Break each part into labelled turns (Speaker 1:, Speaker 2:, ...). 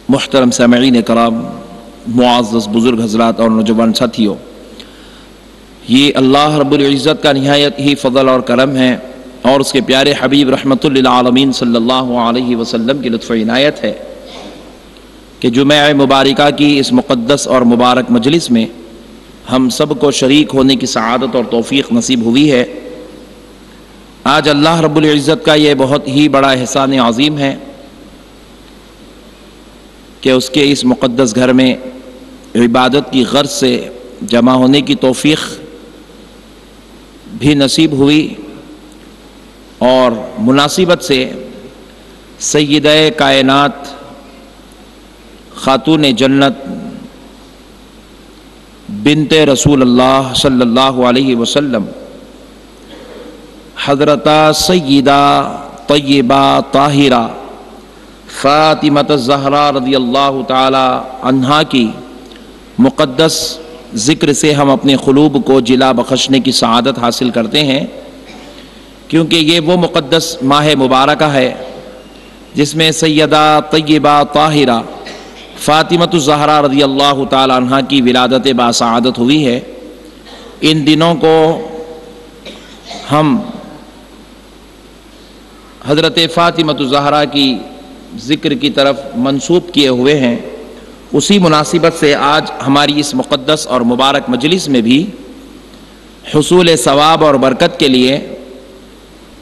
Speaker 1: محترم سامعین کرام، معزز بزرگ حضرات اور نوجوان ساتھیوں، یہ اللہ رب العزت کا نہایت ہی فضل اور کرم ہے اور اس کے پیارے حبیب رحمت للعالمین صلی اللہ علیہ وسلم کی لطف عنایت ہے کہ جمعہ مبارکہ کی اس مقدس اور مبارک مجلس میں ہم سب کو شریک ہونے کی سعادت اور توفیق نصیب ہوئی ہے۔ آج اللہ رب العزت کا یہ بہت ہی بڑا احسان عظیم ہے کہ اس کے اس مقدس گھر میں عبادت کی غرض سے جمع ہونے کی توفیق بھی نصیب ہوئی اور مناسبت سے سیدہ کائنات خاتون جنت بنت رسول اللہ صلی اللہ علیہ وسلم حضرت سیدہ طیبہ طاہرہ فاطمہ الزہرا رضی اللہ تعالی عنہا کی مقدس ذکر سے ہم اپنے قلوب کو جلا بخشنے کی سعادت حاصل کرتے ہیں، کیونکہ یہ وہ مقدس ماہ مبارکہ ہے جس میں سیدہ طیبہ طاہرہ فاطمہ الزہرا رضی اللہ تعالی عنہا کی ولادت باسعادت ہوئی ہے۔ ان دنوں کو ہم حضرت فاطمہ الزہرا کی ذکر کی طرف منسوب کیے ہوئے ہیں۔ اسی مناسبت سے آج ہماری اس مقدس اور مبارک مجلس میں بھی حصول ثواب اور برکت کے لیے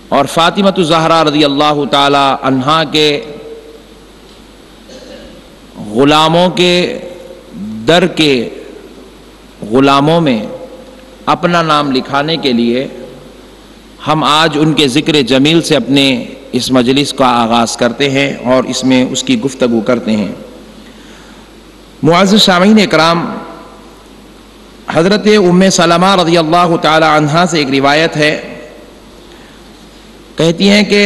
Speaker 1: اور فاطمہ الزہرا رضی اللہ تعالی عنہا کے غلاموں کے در کے غلاموں میں اپنا نام لکھانے کے لیے ہم آج ان کے ذکر جمیل سے اپنے اس مجلس کا آغاز کرتے ہیں اور اس میں اس کی گفتگو کرتے ہیں۔ معزز سامعین اکرام، حضرت ام سلمہ رضی اللہ تعالی عنہا سے ایک روایت ہے، کہتی ہیں کہ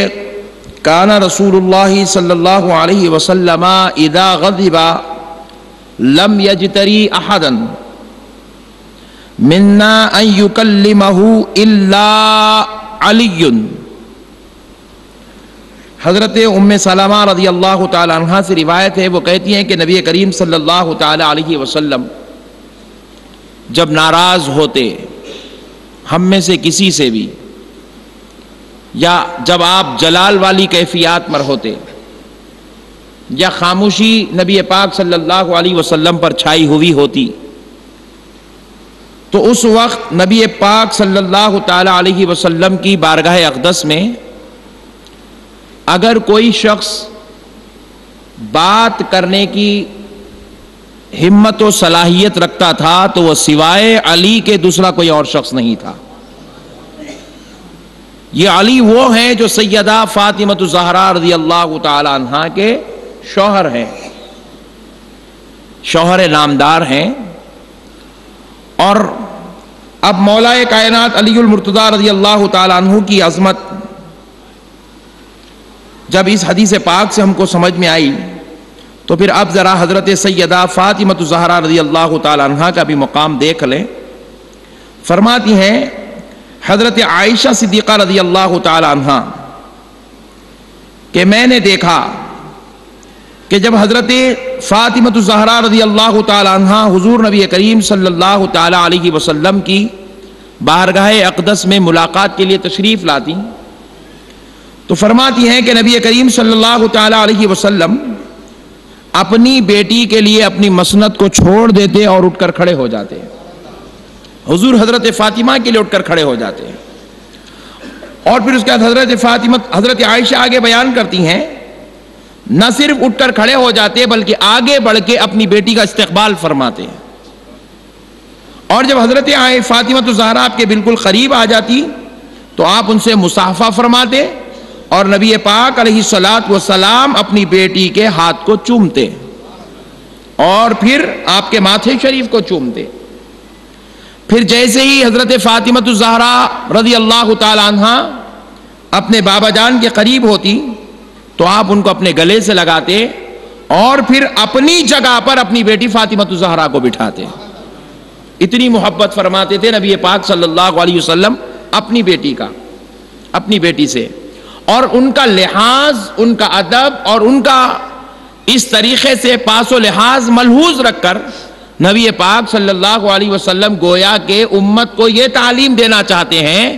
Speaker 1: کان رسول اللہ صلی اللہ علیہ وسلم اذا غضب لم یجتری احدا منا ان یکلمہ الا علی۔ حضرت ام سلمہ رضی اللہ تعالی عنہا سے روایت ہے، وہ کہتی ہیں کہ نبی کریم صلی اللہ تعالی علیہ وسلم جب ناراض ہوتے ہم میں سے کسی سے بھی، یا جب آپ جلال والی کیفیات میں ہوتے یا خاموشی نبی پاک صلی اللہ علیہ وسلم پر چھائی ہوئی ہوتی، تو اس وقت نبی پاک صلی اللہ تعالی علیہ وسلم کی بارگاہ اقدس میں اگر کوئی شخص بات کرنے کی ہمت و صلاحیت رکھتا تھا تو وہ سوائے علی کے دوسرا کوئی اور شخص نہیں تھا۔ یہ علی وہ ہیں جو سیدہ فاطمہ الزہرا رضی اللہ تعالی عنہا کے شوہر ہیں، شوہر نامدار ہیں۔ اور اب مولا کائنات علی المرتضیٰ رضی اللہ تعالی عنہ کی عظمت جب اس حدیث پاک سے ہم کو سمجھ میں آئی تو پھر اب ذرا حضرت سیدہ فاطمہ الزہرا رضی اللہ تعالی عنہا کا بھی مقام دیکھ لیں۔ فرماتی ہیں حضرت عائشہ صدیقہ رضی اللہ تعالی عنہا کہ میں نے دیکھا کہ جب حضرت فاطمہ الزہرا رضی اللہ تعالی عنہا حضور نبی کریم صلی اللہ تعالی علیہ وسلم کی بارگاہ اقدس میں ملاقات کے لیے تشریف لاتی تو فرماتی ہیں کہ نبی کریم صلی اللہ تعالی علیہ وسلم اپنی بیٹی کے لیے اپنی مسند کو چھوڑ دیتے اور اٹھ کر کھڑے ہو جاتے ہیں۔ حضور حضرت فاطمہ کے لیے اٹھ کر کھڑے ہو جاتے ہیں اور پھر اس کے بعد حضرت عائشہ آگے بیان کرتی ہیں، نہ صرف اٹھ کر کھڑے ہو جاتے بلکہ آگے بڑھ کے اپنی بیٹی کا استقبال فرماتے ہیں، اور جب حضرت فاطمہ الزہرا آپ کے بالکل قریب آ جاتی تو آپ ان سے مصافحہ فرماتے اور نبی پاک علیہ الصلاۃ والسلام اپنی بیٹی کے ہاتھ کو چومتے اور پھر آپ کے ماتھے شریف کو چومتے۔ پھر جیسے ہی حضرت فاطمہ الزہرا رضی اللہ تعالی عنہا اپنے بابا جان کے قریب ہوتی تو آپ ان کو اپنے گلے سے لگاتے اور پھر اپنی جگہ پر اپنی بیٹی فاطمہ الزہرا کو بٹھاتے۔ اتنی محبت فرماتے تھے نبی پاک صلی اللہ علیہ وسلم اپنی بیٹی سے، اور ان کا لحاظ، ان کا ادب اور ان کا اس طریقے سے پاس و لحاظ ملحوظ رکھ کر نبی پاک صلی اللہ علیہ وسلم گویا کہ امت کو یہ تعلیم دینا چاہتے ہیں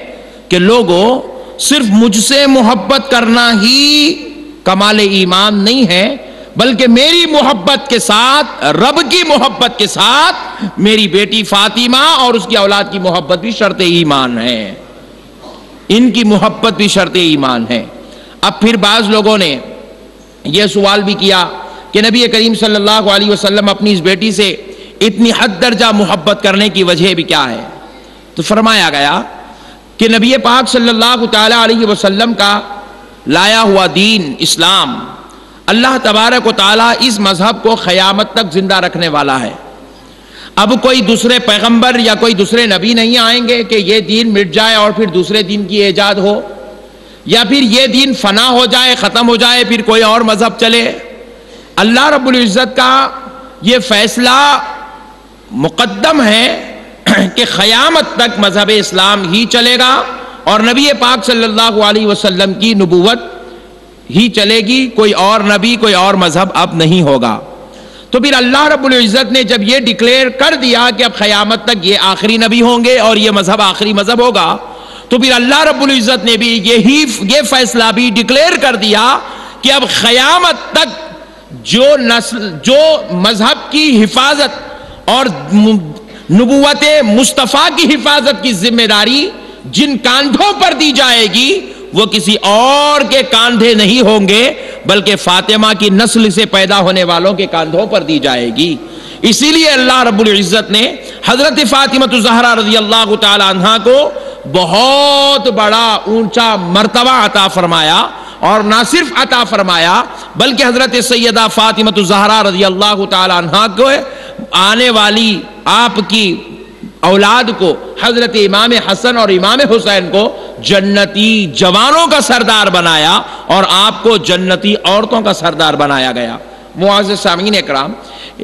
Speaker 1: کہ لوگوں صرف مجھ سے محبت کرنا ہی کمال ایمان نہیں ہے، بلکہ میری محبت کے ساتھ، رب کی محبت کے ساتھ میری بیٹی فاطمہ اور اس کی اولاد کی محبت بھی شرط ایمان ہے، ان کی محبت بھی شرط ایمان ہے۔ اب پھر بعض لوگوں نے یہ سوال بھی کیا کہ نبی کریم صلی اللہ علیہ وسلم اپنی اس بیٹی سے اتنی حد درجہ محبت کرنے کی وجہ بھی کیا ہے؟ تو فرمایا گیا کہ نبی پاک صلی اللہ تعالی علیہ وسلم کا لایا ہوا دین اسلام، اللہ تبارک و تعالیٰ اس مذہب کو قیامت تک زندہ رکھنے والا ہے۔ اب کوئی دوسرے پیغمبر یا کوئی دوسرے نبی نہیں آئیں گے کہ یہ دین مٹ جائے اور پھر دوسرے دین کی ایجاد ہو، یا پھر یہ دین فنا ہو جائے، ختم ہو جائے، پھر کوئی اور مذہب چلے۔ اللہ رب العزت کا یہ فیصلہ مقدم ہے کہ قیامت تک مذہب اسلام ہی چلے گا اور نبی پاک صلی اللہ علیہ وسلم کی نبوت ہی چلے گی، کوئی اور نبی، کوئی اور مذہب اب نہیں ہوگا۔ تو پھر اللہ رب العزت نے جب یہ ڈکلیئر کر دیا کہ اب قیامت تک یہ آخری نبی ہوں گے اور یہ مذہب آخری مذہب ہوگا، تو پھر اللہ رب العزت نے بھی یہ فیصلہ بھی ڈکلیئر کر دیا کہ اب قیامت تک جو مذہب کی حفاظت اور نبوت مصطفیٰ کی حفاظت کی ذمہ داری جن کاندھوں پر دی جائے گی وہ کسی اور کے کاندھے نہیں ہوں گے، بلکہ فاطمہ کی نسل سے پیدا ہونے والوں کے کاندھوں پر دی جائے گی۔ اسی لیے اللہ رب العزت نے حضرت فاطمہ الزہرا رضی اللہ تعالی عنہا کو بہت بڑا اونچا مرتبہ عطا فرمایا، اور نہ صرف عطا فرمایا بلکہ حضرت سیدہ فاطمہ الزہرا رضی اللہ تعالی عنہا کو آنے والی آپ کی اولاد کو، حضرت امام حسن اور امام حسین کو جنتی جوانوں کا سردار بنایا اور آپ کو جنتی عورتوں کا سردار بنایا گیا۔ معزز سامعین اکرام،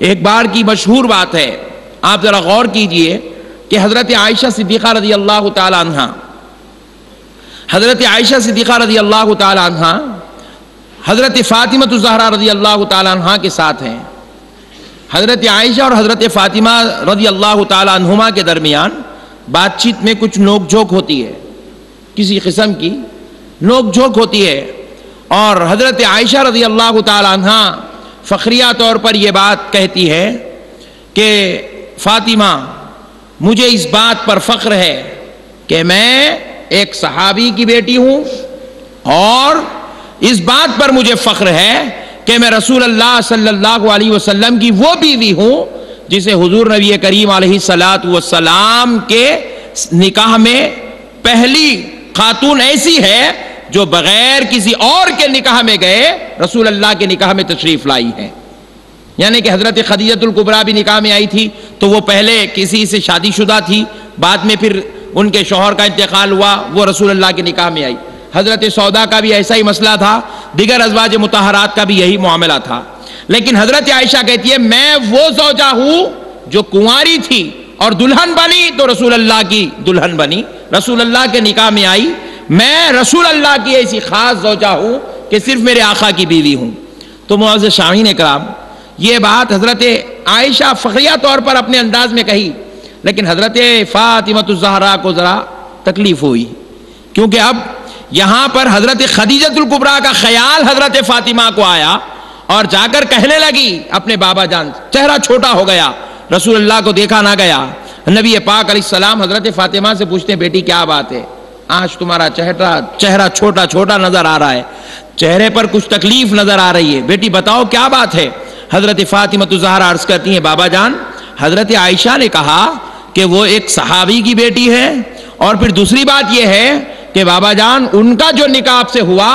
Speaker 1: ایک بار کی مشہور بات ہے، آپ ذرا غور کیجئے کہ حضرت عائشہ صدیقہ رضی اللہ تعالی عنہا، حضرت عائشہ صدیقہ رضی اللہ تعالی عنہا حضرت فاطمہ الزہرا رضی اللہ تعالی عنہا کے ساتھ ہیں۔ حضرت عائشہ اور حضرت فاطمہ رضی اللہ تعالی عنہما کے درمیان بات چیت میں کچھ نوک جھوک ہوتی ہے، کسی قسم کی نوک جھوک ہوتی ہے، اور حضرت عائشہ رضی اللہ تعالی عنہا فخریہ طور پر یہ بات کہتی ہے کہ فاطمہ، مجھے اس بات پر فخر ہے کہ میں ایک صحابی کی بیٹی ہوں، اور اس بات پر مجھے فخر ہے کہ میں رسول اللہ صلی اللہ علیہ وسلم کی وہ بیوی ہوں جسے حضور نبی کریم علیہ السلام کے نکاح میں پہلی خاتون ایسی ہے جو بغیر کسی اور کے نکاح میں گئے رسول اللہ کے نکاح میں تشریف لائی ہے۔ یعنی کہ حضرت خدیجہ الکبریٰ بھی نکاح میں آئی تھی تو وہ پہلے کسی سے شادی شدہ تھی، بعد میں پھر ان کے شوہر کا انتقال ہوا، وہ رسول اللہ کے نکاح میں آئی۔ حضرت سودا کا بھی ایسا ہی مسئلہ تھا، دیگر ازواج مطہرات کا بھی یہی معاملہ تھا۔ لیکن حضرت عائشہ کہتی ہے میں وہ زوجہ ہوں جو کنواری تھی اور دلہن بنی تو رسول اللہ کی دلہن بنی، رسول اللہ کے نکاح میں آئی، میں رسول اللہ کی ایسی خاص زوجہ ہوں کہ صرف میرے آقا کی بیوی ہوں۔ تو معزز سامعین اکرام، یہ بات حضرت عائشہ فخریہ طور پر اپنے انداز میں کہی، لیکن حضرت فاطمہ الزہرا کو ذرا تکلیف ہوئی، کیونکہ اب یہاں پر حضرت خدیجہ الکبریٰ کا خیال حضرت فاطمہ کو آیا اور جا کر کہنے لگی اپنے بابا جان، چہرہ چھوٹا ہو گیا، رسول اللہ کو دیکھا نہ گیا۔ نبی پاک علیہ السلام حضرت فاطمہ سے پوچھتے ہیں بیٹی کیا بات ہے، آج تمہارا چہرہ چھوٹا چھوٹا نظر آ رہا ہے، چہرے پر کچھ تکلیف نظر آ رہی ہے، بیٹی بتاؤ کیا بات ہے۔ حضرت فاطمہ الزہرا عرض کرتی ہیں بابا جان، حضرت عائشہ نے کہا کہ وہ ایک صحابی کی بیٹی ہے، اور پھر دوسری بات یہ ہے کہ بابا جان ان کا جو نکاح آپ سے ہوا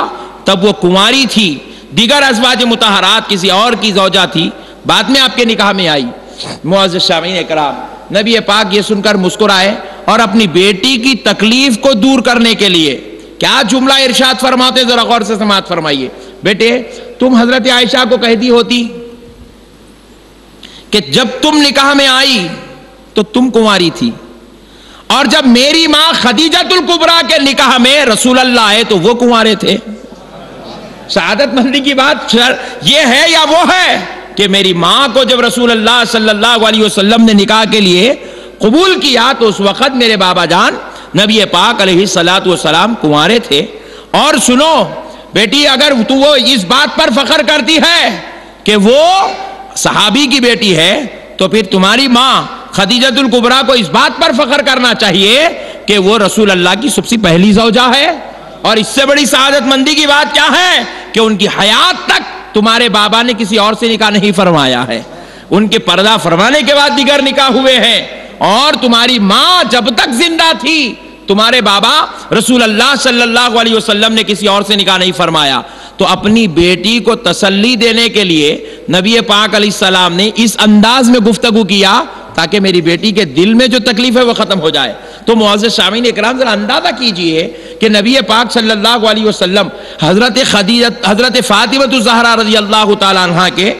Speaker 1: تب وہ کنواری تھی، دیگر ازواج مطہرات کسی اور کی زوجہ تھی، بعد میں آپ کے نکاح میں آئی۔ معزز سامعین اکرام، نبی پاک یہ سن کر مسکرائے اور اپنی بیٹی کی تکلیف کو دور کرنے کے لیے کیا جملہ ارشاد فرماتے، ذرا غور سے سماعت فرمائیے۔ بیٹے تم حضرت عائشہ کو کہہ دی ہوتی کہ جب تم نکاح میں آئی تو تم کنواری تھی، اور جب میری ماں خدیجہ الکبریٰ کے نکاح میں رسول اللہ آئے تو وہ کنوارے تھے۔ سعادت مندی کی بات یہ ہے یا وہ ہے کہ میری ماں کو جب رسول اللہ صلی اللہ علیہ وسلم نے نکاح کے لیے قبول کیا تو اس وقت میرے بابا جان نبی پاک علیہ الصلوۃ والسلام کنوارے تھے. اور سنو بیٹی، اگر تو وہ اس بات پر فخر کرتی ہے کہ وہ صحابی کی بیٹی ہے تو پھر تمہاری ماں خدیجۃ الکبریٰ کو اس بات پر فخر کرنا چاہیے کہ وہ رسول اللہ کی سب سے پہلی زوجہ ہے. اور اس سے بڑی سعادت مندی کی بات کیا ہے کہ ان کی حیات تک تمہارے بابا نے کسی اور سے نکاح نہیں فرمایا ہے. ان کے پردہ فرمانے کے بعد دیگر نکاح ہوئے ہیں. اور تمہاری ماں جب تک زندہ تھی تمہارے بابا رسول اللہ صلی اللہ علیہ وسلم نے کسی اور سے نکاح نہیں فرمایا. تو اپنی بیٹی کو تسلی دینے کے لیے نبی پاک علیہ السلام نے اس انداز میں گفتگو کیا تاکہ میری بیٹی کے دل میں جو تکلیف ہے وہ ختم ہو جائے. تو معزز سامعین اکرام ذرا اندازہ کیجئے کہ نبی پاک صلی اللہ علیہ وسلم حضرت فاطمہ الزہرا رضی اللہ تعالی عنہا کے